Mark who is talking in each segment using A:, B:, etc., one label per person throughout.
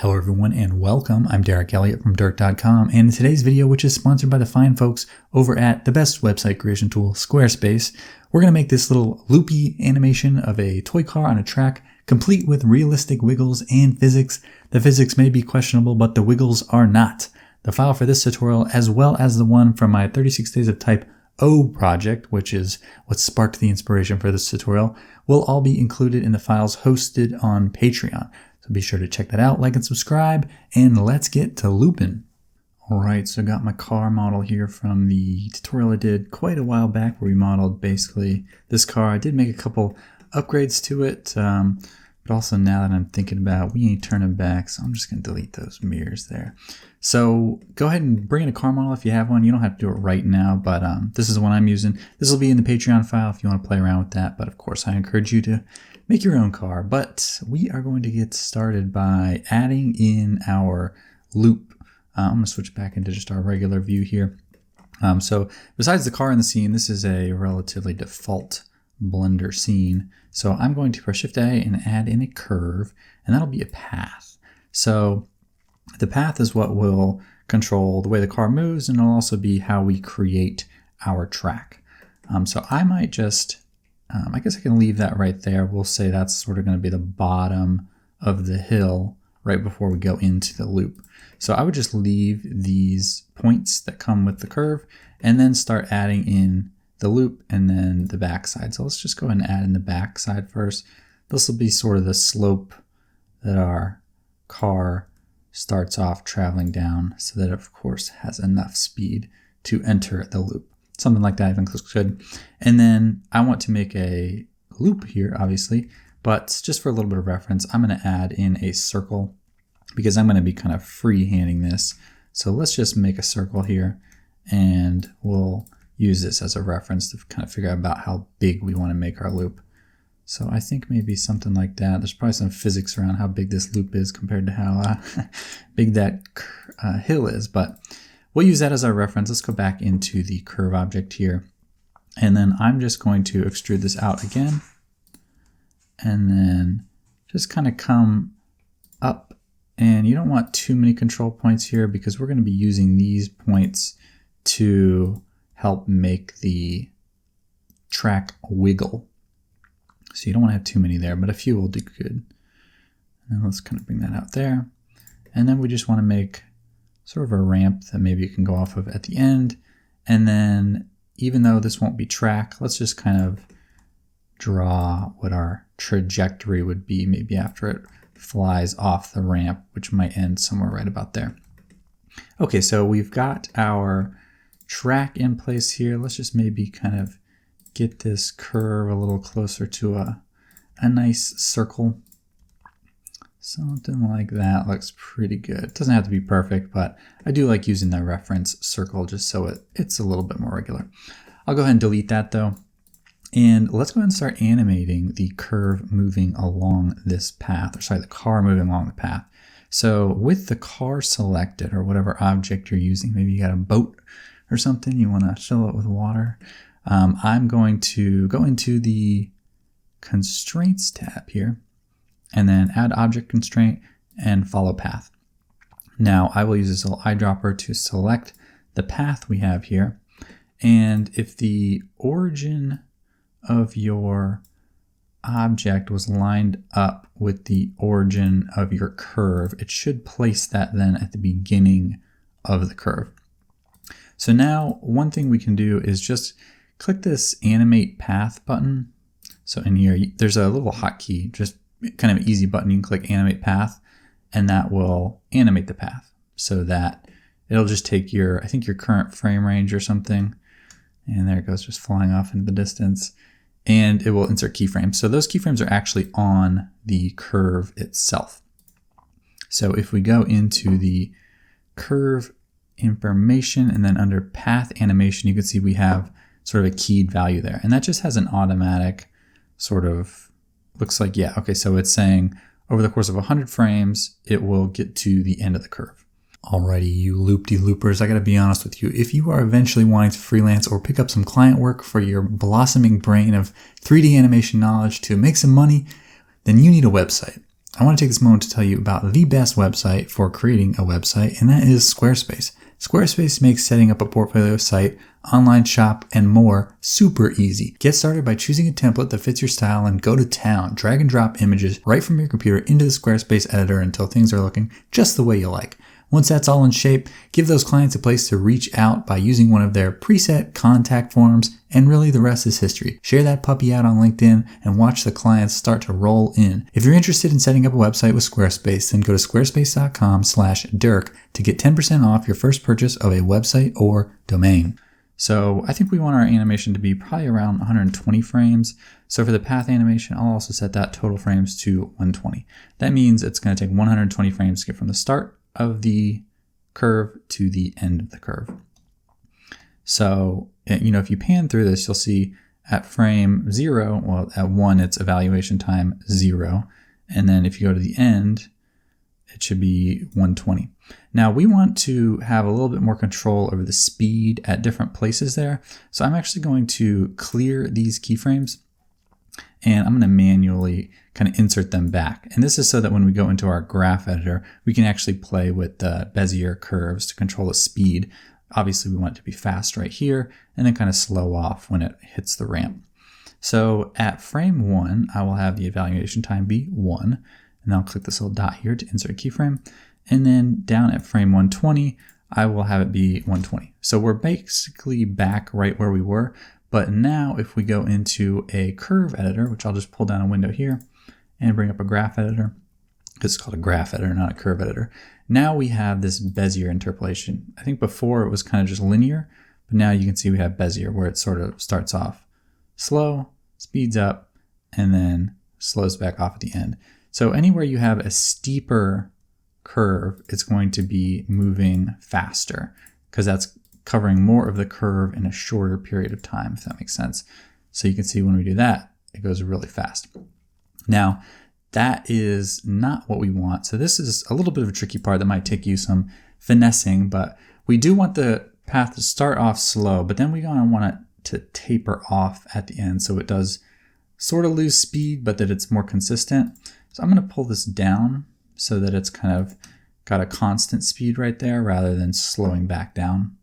A: Hello everyone and welcome. I'm Derek Elliott from Dirk.com, and in today's video, which is sponsored by the fine folks over at the best website creation tool, Squarespace, we're going to make this little loopy animation of a toy car on a track, complete with realistic wiggles and physics. The physics may be questionable, but the wiggles are not. The file for this tutorial, as well as the one from my 36 Days of Type O project, which is what sparked the inspiration for this tutorial, will all be included in the files hosted on Patreon. So be sure to check that out, like and subscribe, and let's get to looping. Alright, so I got my car model here from the tutorial I did quite a while back where we modeled basically this car. I did make a couple upgrades to it, but also now that I'm thinking about, we ain't turning back, so I'm just going to delete those mirrors there. So go ahead and bring in a car model if you have one. You don't have to do it right now, but this is the one I'm using. This will be in the Patreon file if you want to play around with that, but of course I encourage you to make your own car. But we are going to get started by adding in our loop. I'm going to switch back into just our regular view here. So besides the car in the scene, this is a relatively default Blender scene. So I'm going to press Shift A and add in a curve, and that'll be a path. So the path is what will control the way the car moves, and it'll also be how we create our track. So I might just, I guess I can leave that right there. We'll say that's sort of going to be the bottom of the hill right before we go into the loop. So I would just leave these points that come with the curve and then start adding in the loop and then the backside. So let's just go ahead and add in the backside first. This will be sort of the slope that our car starts off traveling down, so that it of course has enough speed to enter the loop. Something like that I think looks good. And then I want to make a loop here, obviously, but just for a little bit of reference, I'm going to add in a circle because I'm going to be kind of freehanding this. So let's just make a circle here, and we'll use this as a reference to kind of figure out about how big we want to make our loop. So I think maybe something like that. There's probably some physics around how big this loop is compared to how big that hill is, but we'll use that as our reference. Let's go back into the curve object here. And then I'm just going to extrude this out again. And then just kind of come up. And you don't want too many control points here because we're going to be using these points to help make the track wiggle. So you don't want to have too many there, but a few will do good. And let's kind of bring that out there. And then we just want to make sort of a ramp that maybe you can go off of at the end. And then even though this won't be track, let's just kind of draw what our trajectory would be maybe after it flies off the ramp, which might end somewhere right about there. Okay, so we've got our track in place here. Let's just maybe kind of get this curve a little closer to a nice circle. Something like that looks pretty good. It doesn't have to be perfect, but I do like using the reference circle just so it's a little bit more regular. I'll go ahead and delete that though. And let's go ahead and start animating the curve moving along this path, or sorry, the car moving along the path. So with the car selected, or whatever object you're using, maybe you got a boat or something, you want to fill it with water. I'm going to go into the constraints tab here and then add object constraint and follow path. Now I will use this little eyedropper to select the path we have here. And if the origin of your object was lined up with the origin of your curve, it should place that then at the beginning of the curve. So now one thing we can do is just click this animate path button. So in here, there's a little hotkey, just kind of easy button. You can click animate path and that will animate the path so that it'll just take your, I think your current frame range or something. And there it goes, just flying off into the distance, and it will insert keyframes. So those keyframes are actually on the curve itself. So if we go into the curve information and then under path animation, you can see we have sort of a keyed value there. And that just has an automatic sort of, looks like, yeah, okay, so it's saying over the course of 100 frames, it will get to the end of the curve. Alrighty, you loop-de-loopers, I gotta be honest with you. If you are eventually wanting to freelance or pick up some client work for your blossoming brain of 3D animation knowledge to make some money, then you need a website. I want to take this moment to tell you about the best website for creating a website, and that is Squarespace. Squarespace makes setting up a portfolio site, online shop, and more super easy. Get started by choosing a template that fits your style and go to town. Drag and drop images right from your computer into the Squarespace editor until things are looking just the way you like. Once that's all in shape, give those clients a place to reach out by using one of their preset contact forms, and really the rest is history. Share that puppy out on LinkedIn and watch the clients start to roll in. If you're interested in setting up a website with Squarespace, then go to squarespace.com/Dirk to get 10% off your first purchase of a website or domain. So I think we want our animation to be probably around 120 frames. So for the path animation, I'll also set that total frames to 120. That means it's going to take 120 frames to get from the start of the curve to the end of the curve. So, if you pan through this, you'll see at frame 0, well, at 1, it's evaluation time 0. And then if you go to the end, it should be 120. Now we want to have a little bit more control over the speed at different places there. So I'm actually going to clear these keyframes and I'm going to manually kind of insert them back. And this is so that when we go into our graph editor, we can actually play with the Bezier curves to control the speed. Obviously we want it to be fast right here and then kind of slow off when it hits the ramp. So at frame 1, I will have the evaluation time be 1. And I'll click this little dot here to insert a keyframe. And then down at frame 120, I will have it be 120. So we're basically back right where we were. But now if we go into a curve editor, which I'll just pull down a window here and bring up a graph editor, because it's called a graph editor, not a curve editor. Now we have this Bezier interpolation. I think before it was kind of just linear, but now you can see we have Bezier where it sort of starts off slow, speeds up, and then slows back off at the end. So anywhere you have a steeper curve, it's going to be moving faster because that's covering more of the curve in a shorter period of time, if that makes sense. So you can see when we do that, it goes really fast. Now, that is not what we want. So this is a little bit of a tricky part that might take you some finessing, but we do want the path to start off slow, but then we're going to want it to taper off at the end so it does sort of lose speed, but that it's more consistent. So I'm going to pull this down so that it's kind of got a constant speed right there rather than slowing back down.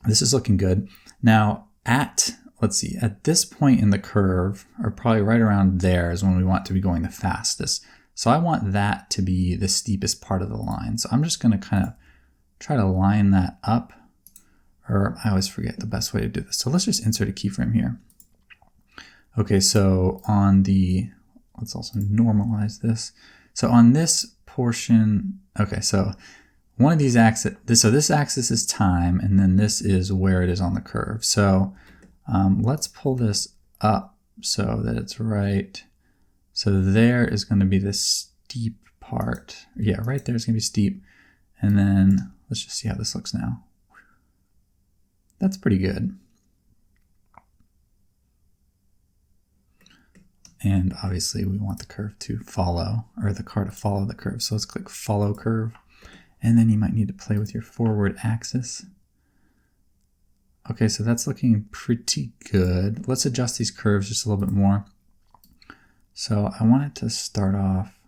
A: This is looking good. Now let's see, at this point in the curve, or probably right around there is when we want to be going the fastest. So I want that to be the steepest part of the line. So I'm just going to kind of try to line that up, or I always forget the best way to do this. So let's just insert a keyframe here. Okay, so let's also normalize this. So on this portion, okay, so one of these axes, this axis is time, and then this is where it is on the curve. So let's pull this up so that it's right. So there is going to be the steep part. Yeah, right there is going to be steep. And then let's just see how this looks now. That's pretty good. And obviously we want the curve to follow, or the car to follow the curve. So let's click follow curve. And then you might need to play with your forward axis. Okay, so that's looking pretty good. Let's adjust these curves just a little bit more. So I want it to start off,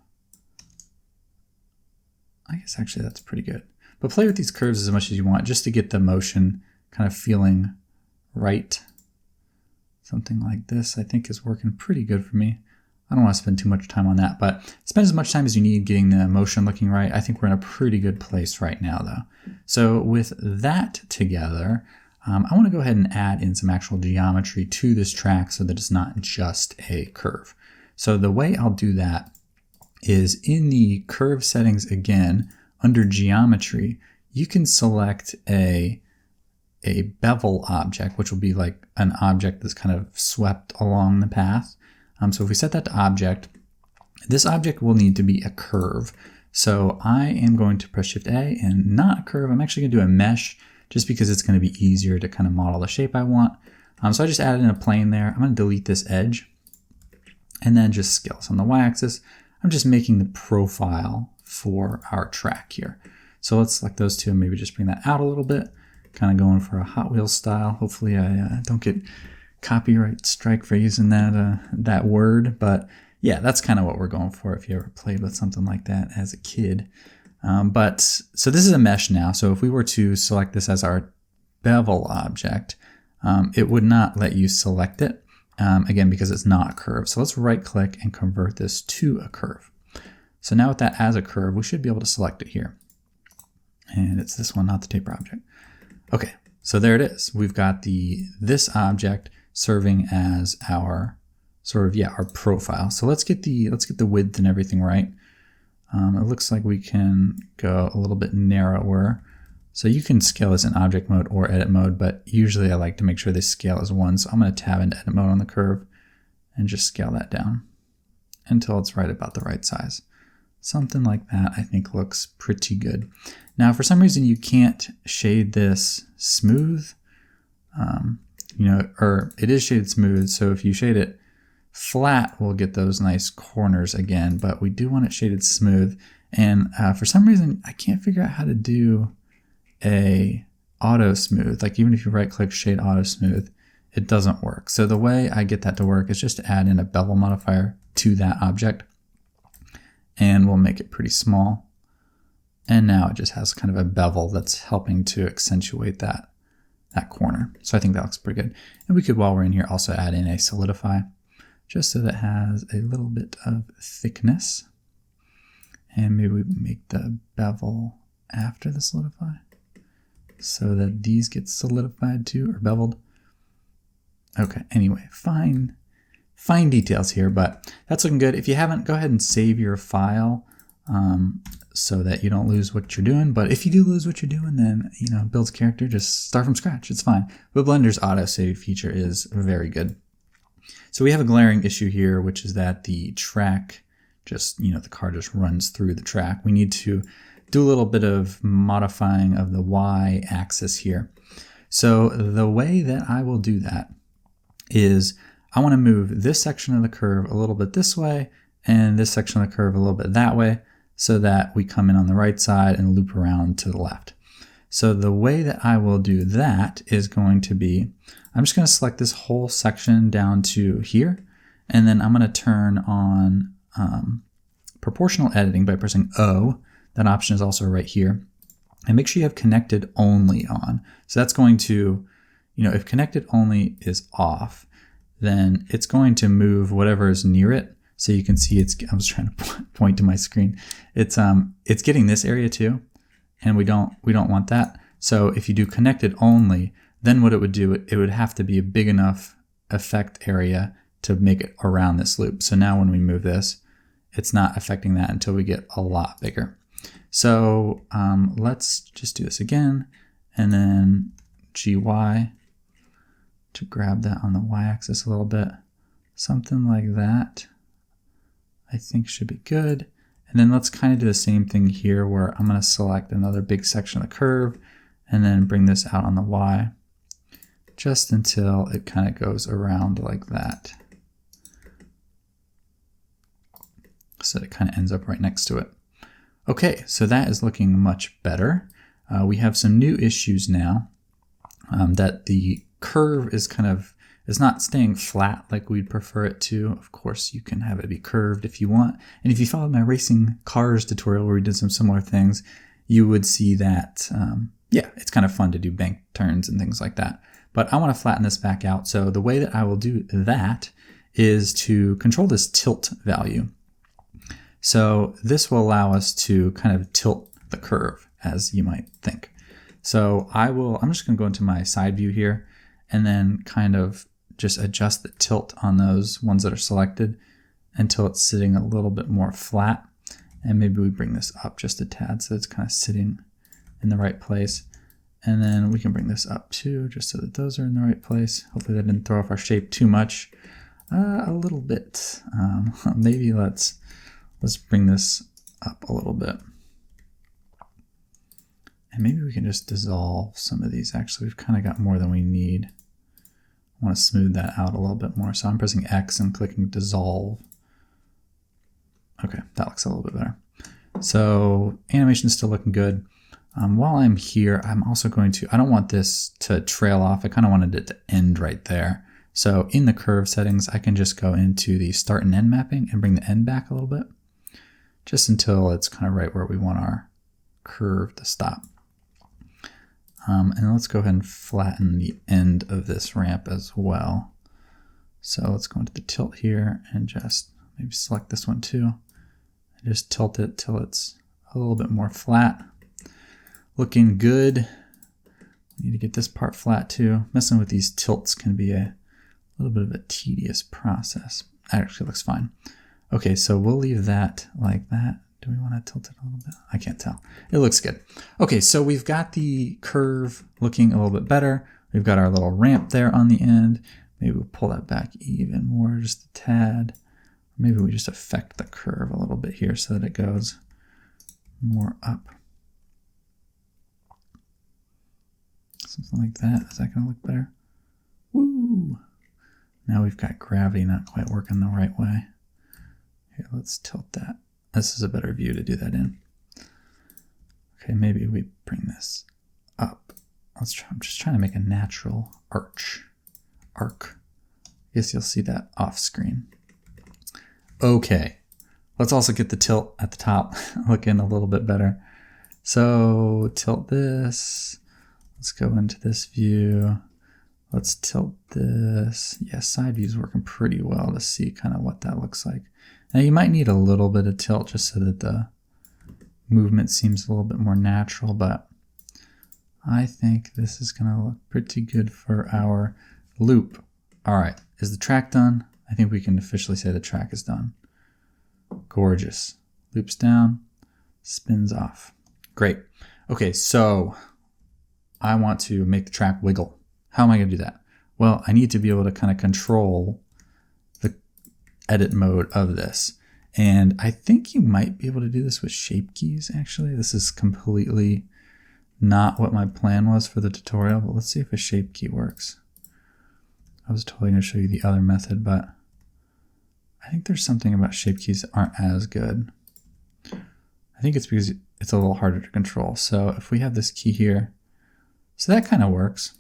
A: I guess actually that's pretty good. But play with these curves as much as you want just to get the motion kind of feeling right. Something like this I think is working pretty good for me. I don't want to spend too much time on that, but spend as much time as you need getting the motion looking right. I think we're in a pretty good place right now though. So with that together, I want to go ahead and add in some actual geometry to this track so that it's not just a curve. So the way I'll do that is in the curve settings again, under geometry, you can select a bevel object, which will be like an object that's kind of swept along the path. So if we set that to object, this object will need to be a curve. So I am going to press Shift A and not a curve. I'm actually gonna do a mesh just because it's gonna be easier to kind of model the shape I want. So I just added in a plane there. I'm gonna delete this edge and then just scale this on the Y-axis. I'm just making the profile for our track here. So let's select those two and maybe just bring that out a little bit. Kind of going for a Hot Wheels style. Hopefully I don't get copyright strike for using that word, but yeah, that's kind of what we're going for if you ever played with something like that as a kid. So this is a mesh now. So if we were to select this as our bevel object, it would not let you select it, again, because it's not a curve. So let's right click and convert this to a curve. So now with that as a curve, we should be able to select it here. And it's this one, not the taper object. Okay, so there it is. We've got this object serving as our our profile. So let's get the width and everything right. It looks like we can go a little bit narrower. So you can scale this in object mode or edit mode, but usually I like to make sure they scale as one. So I'm going to tab into edit mode on the curve and just scale that down until it's right about the right size. Something like that I think looks pretty good. Now, for some reason you can't shade this smooth, or it is shaded smooth. So if you shade it flat, we'll get those nice corners again, but we do want it shaded smooth. And for some reason, I can't figure out how to do a auto smooth. Like even if you right click shade auto smooth, it doesn't work. So the way I get that to work is just to add in a bevel modifier to that object, and we'll make it pretty small. And now it just has kind of a bevel that's helping to accentuate that corner. So I think that looks pretty good. And we could, while we're in here, also add in a solidify, just so that it has a little bit of thickness. And maybe we make the bevel after the solidify so that these get solidified too, or beveled. Okay, anyway, fine details here, but that's looking good. If you haven't, go ahead and save your file so that you don't lose what you're doing. But if you do lose what you're doing, then, build's character, just start from scratch. It's fine. But Blender's autosave feature is very good. So we have a glaring issue here, which is that the track just, the car just runs through the track. We need to do a little bit of modifying of the Y axis here. So the way that I will do that is I want to move this section of the curve a little bit this way and this section of the curve a little bit that way so that we come in on the right side and loop around to the left. So the way that I will do that is going to be, I'm just going to select this whole section down to here, and then I'm going to turn on proportional editing by pressing O. That option is also right here. And make sure you have connected only on. So that's going to, if connected only is off, then it's going to move whatever is near it. So you can see I was trying to point to my screen. It's getting this area too, and we don't want that. So if you do connected only, then what it would do, it would have to be a big enough effect area to make it around this loop. So now when we move this, it's not affecting that until we get a lot bigger. So let's just do this again, and then GY to grab that on the Y-axis a little bit. Something like that I think should be good. And then let's kind of do the same thing here where I'm going to select another big section of the curve and then bring this out on the Y just until it kind of goes around like that. So it kind of ends up right next to it. Okay, so that is looking much better. We have some new issues now that the curve is it's not staying flat like we'd prefer it to. Of course, you can have it be curved if you want. And if you followed my racing cars tutorial where we did some similar things, you would see that, it's kind of fun to do bank turns and things like that. But I want to flatten this back out. So the way that I will do that is to control this tilt value. So this will allow us to kind of tilt the curve, as you might think. So I'm just going to go into my side view here and then kind of just adjust the tilt on those ones that are selected until it's sitting a little bit more flat. And maybe we bring this up just a tad so it's kind of sitting in the right place. And then we can bring this up too, just so that those are in the right place. Hopefully that didn't throw off our shape too much. A little bit. Maybe let's bring this up a little bit. And maybe we can just dissolve some of these. Actually, we've kind of got more than we need. I want to smooth that out a little bit more. So I'm pressing X and clicking dissolve. Okay, that looks a little bit better. So animation is still looking good. While I'm here, I'm also going to, I don't want this to trail off. I kind of wanted it to end right there. So in the curve settings, I can just go into the start and end mapping and bring the end back a little bit, just until it's kind of right where we want our curve to stop. And let's go ahead and flatten the end of this ramp as well. So let's go into the tilt here and just maybe select this one too. And just tilt it till it's a little bit more flat. Looking good. We need to get this part flat too. Messing with these tilts can be a little bit of a tedious process. That actually looks fine. Okay, so we'll leave that like that. Do we want to tilt it a little bit? I can't tell. It looks good. Okay, so we've got the curve looking a little bit better. We've got our little ramp there on the end. Maybe we'll pull that back even more, just a tad. Maybe we just affect the curve a little bit here so that it goes more up. Something like that. Is that going to look better? Woo! Now we've got gravity not quite working the right way. Here, let's tilt that. This is a better view to do that in. Okay, maybe we bring this up. Let's try. I'm just trying to make a natural arc. I guess you'll see that off screen. Okay, let's also get the tilt at the top looking a little bit better. So tilt this. Let's go into this view. Let's tilt this. Yeah, side view is working pretty well to see kind of what that looks like. Now you might need a little bit of tilt just so that the movement seems a little bit more natural, but I think this is going to look pretty good for our loop. All right, is the track done? I think we can officially say the track is done. Gorgeous. Loops down, spins off. Great. Okay, so I want to make the track wiggle. How am I going to do that? Well, I need to be able to kind of control the edit mode of this. And I think you might be able to do this with shape keys, actually. This is completely not what my plan was for the tutorial, but let's see if a shape key works. I was totally going to show you the other method, but I think there's something about shape keys that aren't as good. I think it's because it's a little harder to control. So if we have this key here, so that kind of works.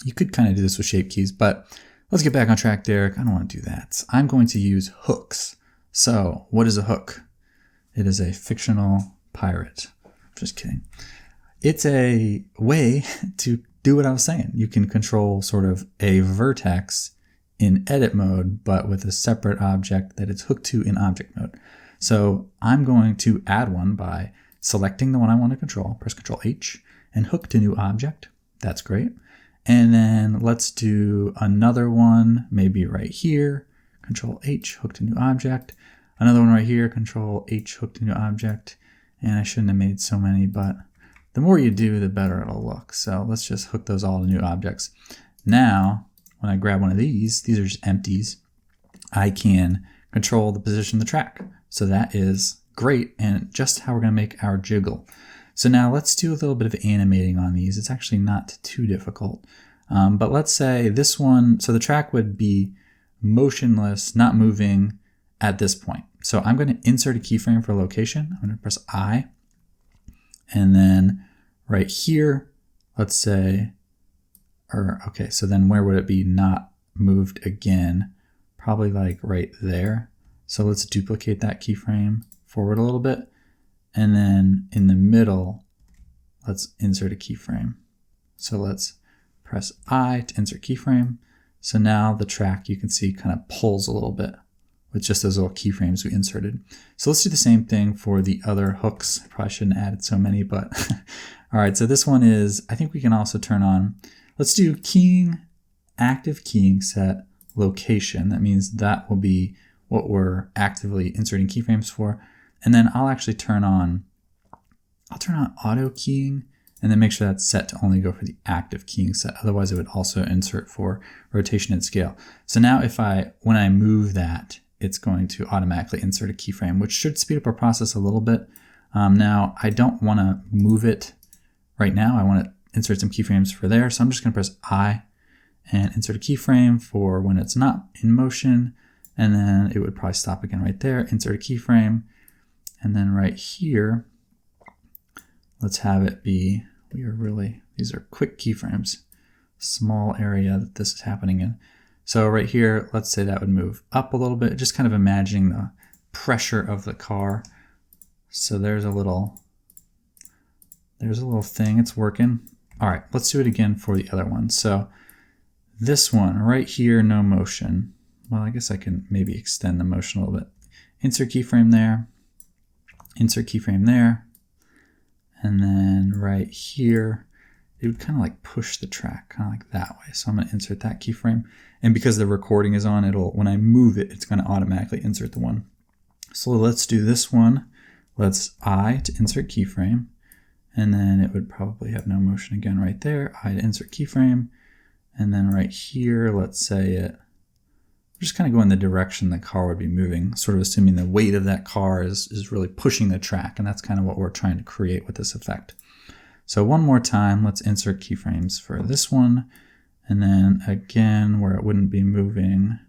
A: You could kind of do this with shape keys, but let's get back on track, Derek. I don't want to do that. I'm going to use hooks. So what is a hook? It is a fictional pirate. Just kidding. It's a way to do what I was saying. You can control sort of a vertex in edit mode, but with a separate object that it's hooked to in object mode. So I'm going to add one by selecting the one I want to control, press Control H, and hook to new object. That's great. And then let's do another one, maybe right here, Control H, hook to new object. Another one right here, Control H, hook to new object. And I shouldn't have made so many, but the more you do, the better it'll look. So let's just hook those all to new objects. Now, when I grab one of these are just empties, I can control the position of the track. So that is great, and just how we're going to make our jiggle. So now let's do a little bit of animating on these. It's actually not too difficult. But let's say this one, so the track would be motionless, not moving at this point. So I'm going to insert a keyframe for location. I'm going to press I. And then right here, let's say, okay, so then where would it be not moved again? Probably like right there. So let's duplicate that keyframe forward a little bit. And then in the middle, let's insert a keyframe. So let's press I to insert keyframe. So now the track, you can see, kind of pulls a little bit with just those little keyframes we inserted. So let's do the same thing for the other hooks. I probably shouldn't have added so many, but all right, so this one is, I think we can also turn on, let's do keying, active keying set location. That means that will be what we're actively inserting keyframes for. And then I'll actually turn on auto keying and then make sure that's set to only go for the active keying set. Otherwise it would also insert for rotation and scale. So now when I move that, it's going to automatically insert a keyframe, which should speed up our process a little bit. Now I don't want to move it right now. I want to insert some keyframes for there. So I'm just going to press I and insert a keyframe for when it's not in motion. And then it would probably stop again right there, insert a keyframe. And then right here, let's have it be, these are quick keyframes, small area that this is happening in. So right here, let's say that would move up a little bit, just kind of imagining the pressure of the car. So there's a little thing, it's working. All right, let's do it again for the other one. So this one right here, no motion. Well, I guess I can maybe extend the motion a little bit. Insert keyframe there, insert keyframe there, and then right here, it would kind of like push the track, kind of like that way. So I'm going to insert that keyframe. And because the recording is on, when I move it, it's going to automatically insert the one. So let's do this one. Let's I to insert keyframe. And then it would probably have no motion again right there. I to insert keyframe. And then right here, let's say it, just kind of go in the direction the car would be moving, sort of assuming the weight of that car is really pushing the track. And that's kind of what we're trying to create with this effect. So one more time, let's insert keyframes for this one. And then again, where it wouldn't be moving,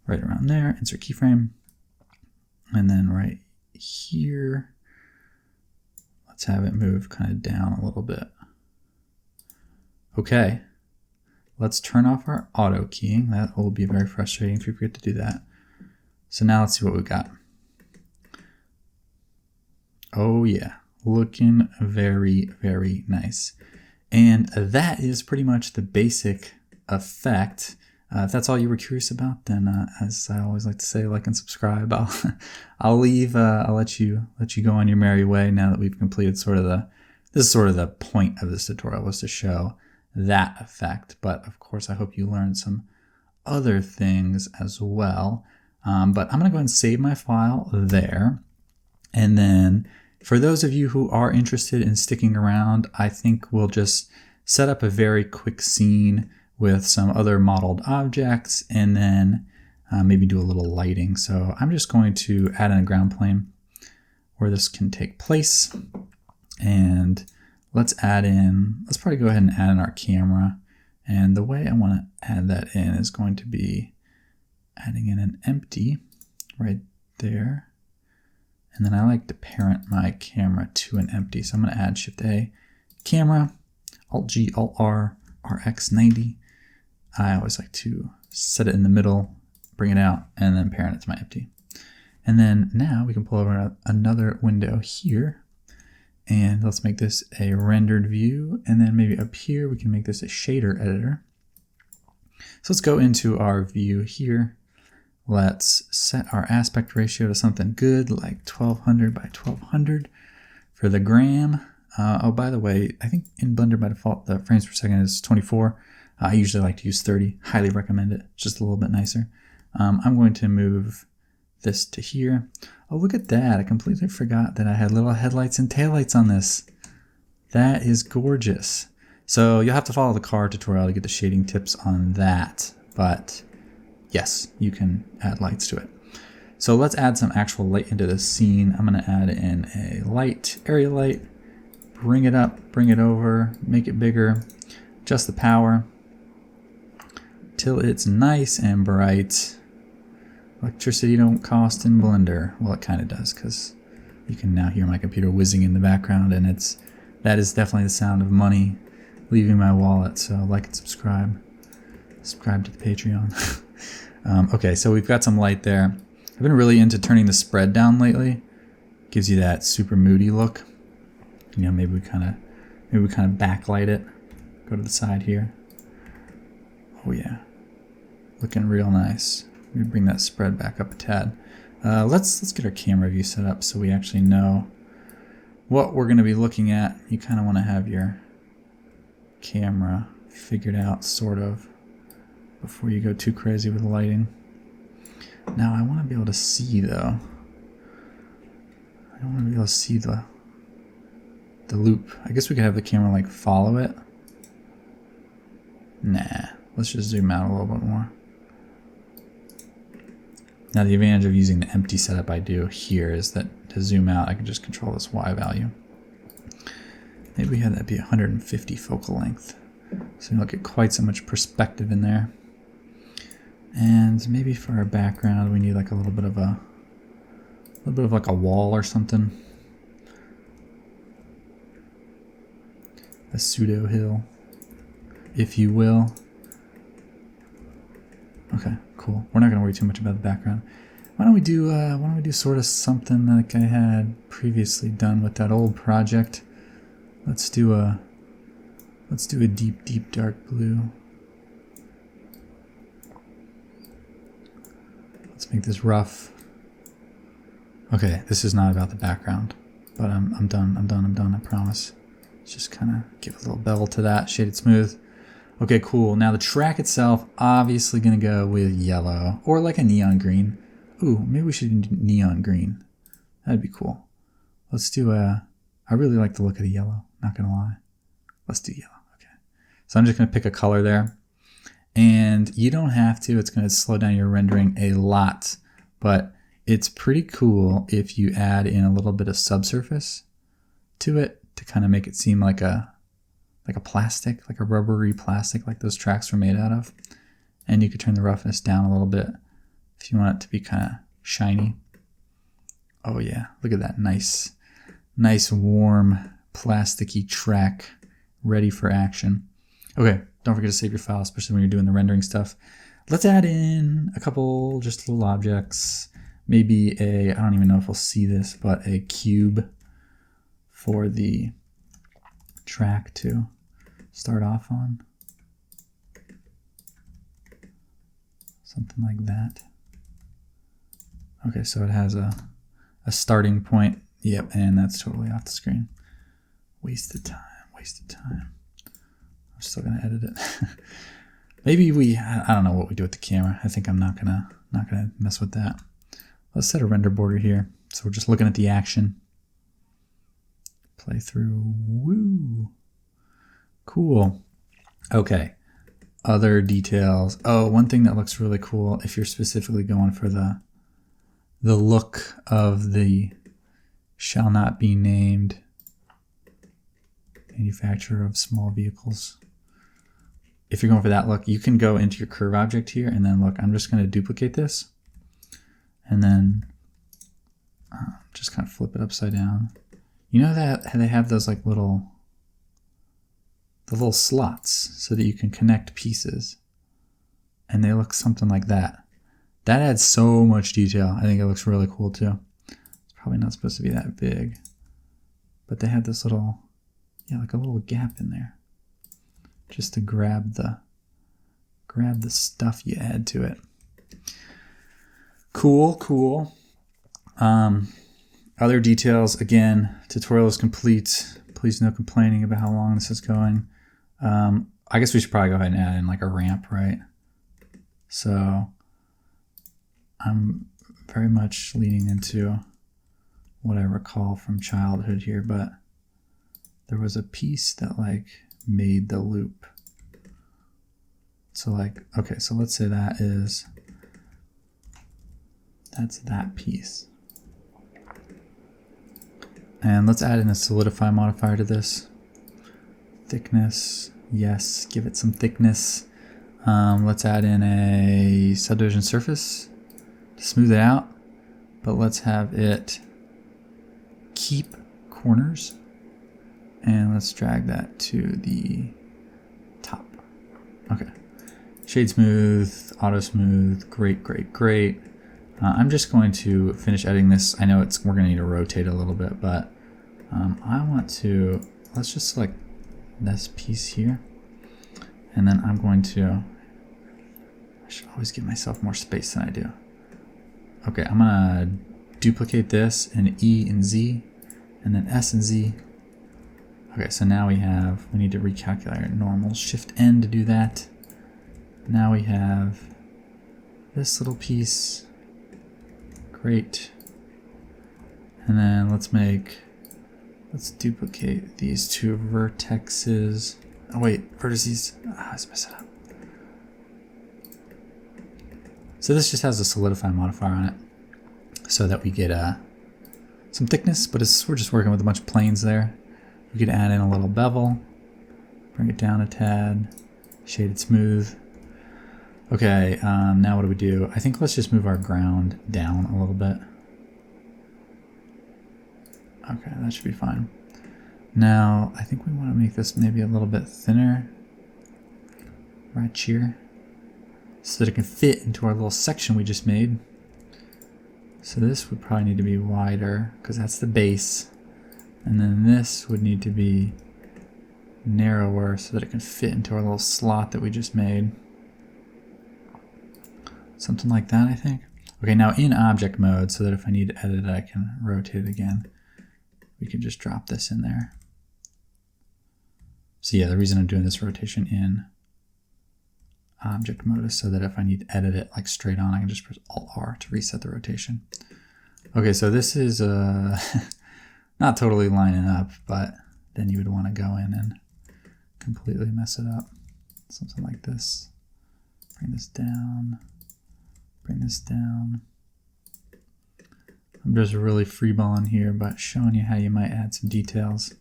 A: right around there, insert keyframe. And then right here, let's have it move kind of down a little bit. Okay, let's turn off our auto keying. That will be very frustrating if we forget to do that. So now let's see what we got. Oh yeah. Looking very, very nice. And that is pretty much the basic effect. If that's all you were curious about, then as I always like to say, like and subscribe. I'll let you go on your merry way now that we've completed this is sort of the point of this tutorial, was to show that effect. But of course, I hope you learned some other things as well. But I'm gonna go ahead and save my file there. And then for those of you who are interested in sticking around, I think we'll just set up a very quick scene with some other modeled objects and then maybe do a little lighting. So I'm just going to add in a ground plane where this can take place. And let's probably go ahead and add in our camera. And the way I want to add that in is going to be adding in an empty right there. And then I like to parent my camera to an empty. So I'm going to add Shift A, camera, Alt G, Alt R, RX90. I always like to set it in the middle, bring it out, and then parent it to my empty. And then now we can pull over another window here. And let's make this a rendered view. And then maybe up here, we can make this a shader editor. So let's go into our view here. Let's set our aspect ratio to something good, like 1200 by 1200 for the gram. Oh, by the way, I think in Blender by default, the frames per second is 24. I usually like to use 30. Highly recommend it. It's just a little bit nicer. I'm going to move this to here. Oh, look at that. I completely forgot that I had little headlights and taillights on this. That is gorgeous. So you'll have to follow the car tutorial to get the shading tips on that. But yes, you can add lights to it. So let's add some actual light into this scene. I'm going to add in a light, area light, bring it up, bring it over, make it bigger, adjust the power till it's nice and bright. Electricity don't cost in Blender. Well, it kind of does, because you can now hear my computer whizzing in the background, and that is definitely the sound of money leaving my wallet. So like and subscribe. Subscribe to the Patreon. Okay, so we've got some light there. I've been really into turning the spread down lately. Gives you that super moody look. You know, maybe we kind of backlight it. Go to the side here. Oh yeah, looking real nice. Let me bring that spread back up a tad. Let's get our camera view set up so we actually know what we're going to be looking at. You kind of want to have your camera figured out, sort of, before you go too crazy with the lighting. Now I want to be able to see, though. I don't want to be able to see the loop. I guess we could have the camera like follow it. Nah, let's just zoom out a little bit more. Now the advantage of using the empty setup I do here is that to zoom out, I can just control this Y value. Maybe we have that be 150 focal length. So you don't get quite so much perspective in there. And maybe for our background, we need like a little bit of like a wall or something. A pseudo hill, if you will. cool. We're not gonna worry too much about the background. Why don't we do sort of something like I had previously done with that old project? Let's do a deep, deep dark blue. Let's make this rough. Okay, this is not about the background, but I'm done, I promise. Let's just kind of give a little bevel to that, shaded smooth. Okay, cool. Now the track itself, obviously gonna go with yellow, or like a neon green. Ooh, maybe we should do neon green. That'd be cool. Let's do I really like the look of the yellow, not gonna lie. Let's do yellow, okay. So I'm just gonna pick a color there. And you don't have to, it's gonna slow down your rendering a lot, but it's pretty cool if you add in a little bit of subsurface to it to kind of make it seem like a plastic, like a rubbery plastic, like those tracks were made out of. And you could turn the roughness down a little bit if you want it to be kind of shiny. Oh yeah, look at that nice warm plasticky track ready for action. Okay, don't forget to save your file, especially when you're doing the rendering stuff. Let's add in a couple just little objects. Maybe I don't even know if we'll see this, but a cube for the track to start off on. Something like that. Okay, so it has a starting point. Yep, and that's totally off the screen. Wasted time. I'm still gonna edit it. Maybe I don't know what we do with the camera. I think I'm not gonna mess with that. Let's set a render border here. So we're just looking at the action. Play through. Woo. Cool. Okay. Other details. Oh, one thing that looks really cool if you're specifically going for the look of the shall not be named manufacturer of small vehicles. If you're going for that look, you can go into your curve object here and then look, I'm just going to duplicate this and then just kind of flip it upside down. You know that they have those like the little slots so that you can connect pieces, and they look something like that. That adds so much detail. I think it looks really cool too. It's probably not supposed to be that big, but they have this little, yeah, like a little gap in there, just to grab the stuff you add to it. Cool. Other details, again, tutorial is complete. Please no complaining about how long this is going. I guess we should probably go ahead and add in like a ramp, right? So I'm very much leaning into what I recall from childhood here, but there was a piece that like made the loop. So like, okay, so let's say that's that piece. And let's add in a solidify modifier to this. Thickness, yes, give it some thickness. Let's add in a subdivision surface to smooth it out, but let's have it keep corners, and let's drag that to the top. Okay, shade smooth, auto smooth, great. I'm just going to finish editing this. I know we're going to need to rotate a little bit, but I want to, let's just select this piece here. And then I'm going to, I should always give myself more space than I do. Okay, I'm going to duplicate this in E and Z, and then S and Z. Okay, so now we need to recalculate our normals. Shift N to do that. Now we have this little piece. Great. And then let's duplicate these two vertexes. Oh wait, vertices. Let's mess it up. So this just has a solidify modifier on it so that we get some thickness, but we're just working with a bunch of planes there. We could add in a little bevel, bring it down a tad, shade it smooth. Okay, now what do we do? I think let's just move our ground down a little bit. Okay, that should be fine. Now, I think we want to make this maybe a little bit thinner right here. so that it can fit into our little section we just made. So this would probably need to be wider because that's the base. And then this would need to be narrower so that it can fit into our little slot that we just made. Something like that, I think. Okay, now in object mode, so that if I need to edit it, I can rotate it again. We can just drop this in there. So yeah, the reason I'm doing this rotation in object mode is so that if I need to edit it like straight on, I can just press Alt-R to reset the rotation. Okay, so this is not totally lining up, but then you would want to go in and completely mess it up. Something like this. Bring this down. Bring this down. I'm just really freeballing here, but showing you how you might add some details.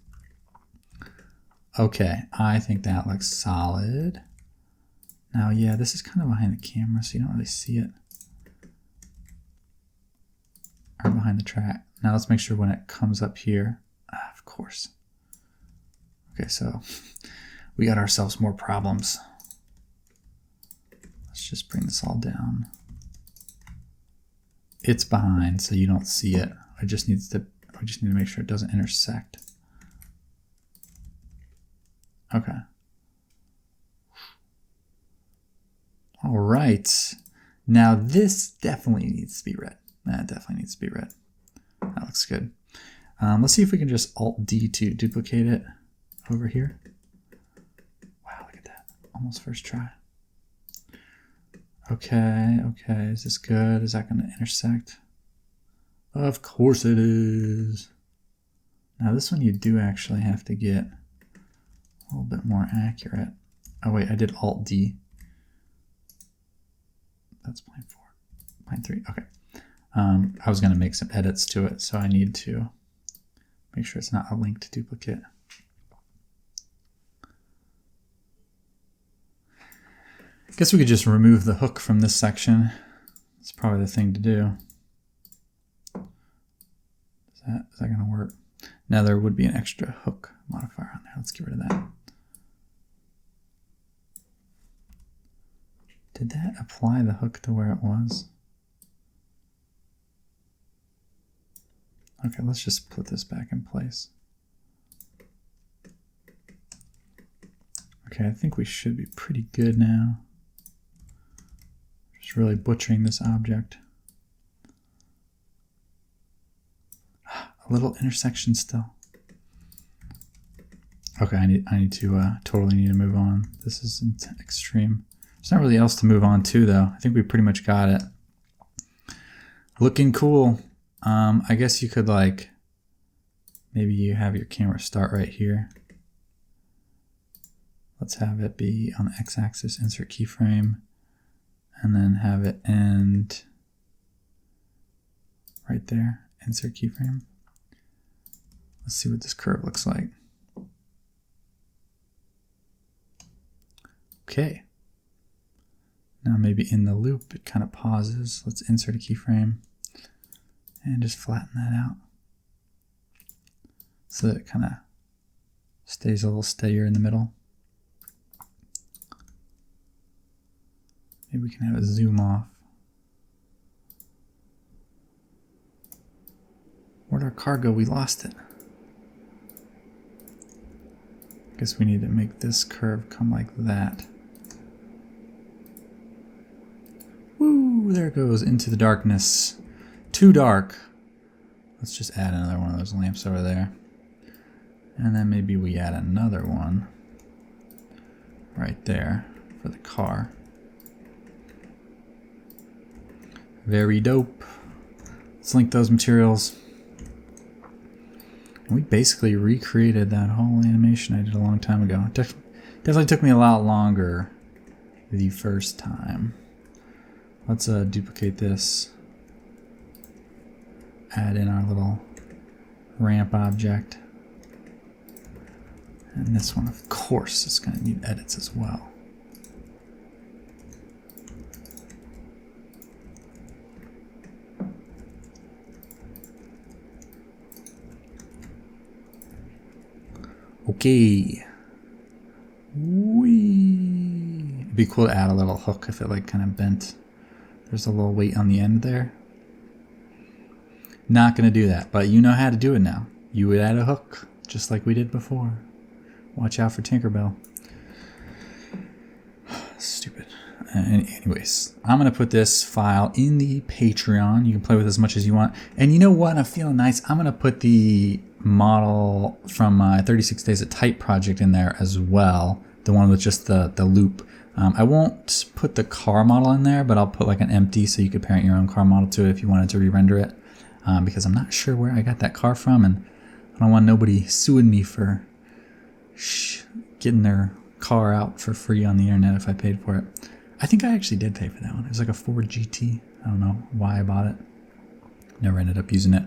A: Okay, I think that looks solid. Now, yeah, this is kind of behind the camera, so you don't really see it. Or behind the track. Now let's make sure when it comes up here, of course. Okay, so we got ourselves more problems. Let's just bring this all down. It's behind, so you don't see it. We just need to make sure it doesn't intersect. Okay. All right. Now this definitely needs to be red. That definitely needs to be red. That looks good. Let's see if we can just Alt-D to duplicate it over here. Wow, look at that. Almost first try. Okay, okay. Is this good? Is that going to intersect? Of course it is. Now this one you do actually have to get a little bit more accurate. Oh wait, I did Alt-D. That's plane 4. Plane 3, okay. I was going to make some edits to it, so I need to make sure it's not a linked duplicate. I guess we could just remove the hook from this section. It's probably the thing to do. Is that going to work? Now there would be an extra hook modifier on there. Let's get rid of that. Did that apply the hook to where it was? Okay, let's just put this back in place. Okay, I think we should be pretty good now. Just really butchering this object. A little intersection still. Okay, I need to totally need to move on. This is extreme. There's not really else to move on to though. I think we pretty much got it. Looking cool. I guess you could like, maybe you have your camera start right here. Let's have it be on the x-axis, insert keyframe, and then have it end right there, insert keyframe. Let's see what this curve looks like. Okay. Now maybe in the loop it kind of pauses. Let's insert a keyframe and just flatten that out so that it kind of stays a little steadier in the middle. Maybe we can have it zoom off. Where'd our car go? We lost it. Guess we need to make this curve come like that. Woo, there it goes into the darkness. Too dark. Let's just add another one of those lamps over there. And then maybe we add another one right there for the car. Very dope. Let's link those materials. And we basically recreated that whole animation I did a long time ago. It definitely took me a lot longer the first time. Let's duplicate this. Add in our little ramp object. And this one, of course, is going to need edits as well. Okay. Whee! be cool to add a little hook if it like kind of bent. There's a little weight on the end there. Not going to do that, but you know how to do it now. You would add a hook just like we did before. Watch out for Tinkerbell. Stupid. Anyways, I'm going to put this file in the Patreon. You can play with as much as you want. And you know what? I'm feeling nice. I'm going to put the model from my 36 Days of Type project in there as well. The one with just the loop. I won't put the car model in there, but I'll put like an empty so you could parent your own car model to it if you wanted to re-render it. Because I'm not sure where I got that car from, and I don't want nobody suing me for getting their car out for free on the internet if I paid for it. I think I actually did pay for that one. It was like a Ford GT. I don't know why I bought it. Never ended up using it.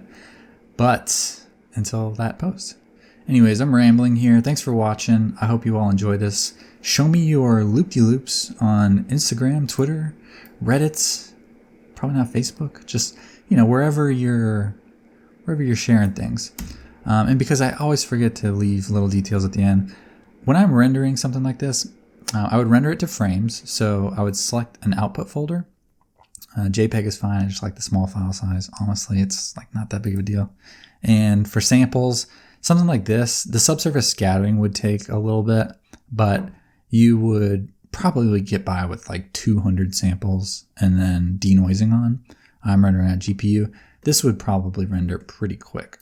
A: But until that post. Anyways, I'm rambling here. Thanks for watching. I hope you all enjoy this. Show me your loop-de-loops on Instagram, Twitter, Reddit, probably not Facebook. Just, you know, wherever you're sharing things. And because I always forget to leave little details at the end, when I'm rendering something like this, I would render it to frames. So I would select an output folder. JPEG is fine. I just like the small file size. Honestly, it's like not that big of a deal. And for samples, something like this, the subsurface scattering would take a little bit, but you would probably get by with like 200 samples and then denoising on. I'm rendering at GPU. This would probably render pretty quick.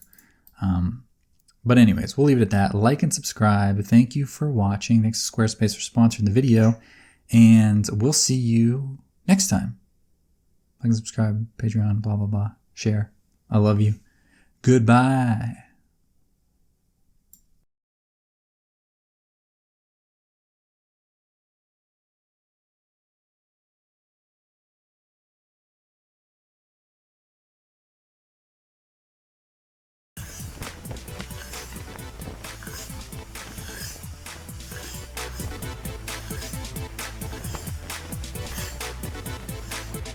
A: But anyways, we'll leave it at that. Like and subscribe. Thank you for watching. Thanks to Squarespace for sponsoring the video. And we'll see you next time. Like and subscribe, Patreon, blah, blah, blah. Share. I love you. Goodbye.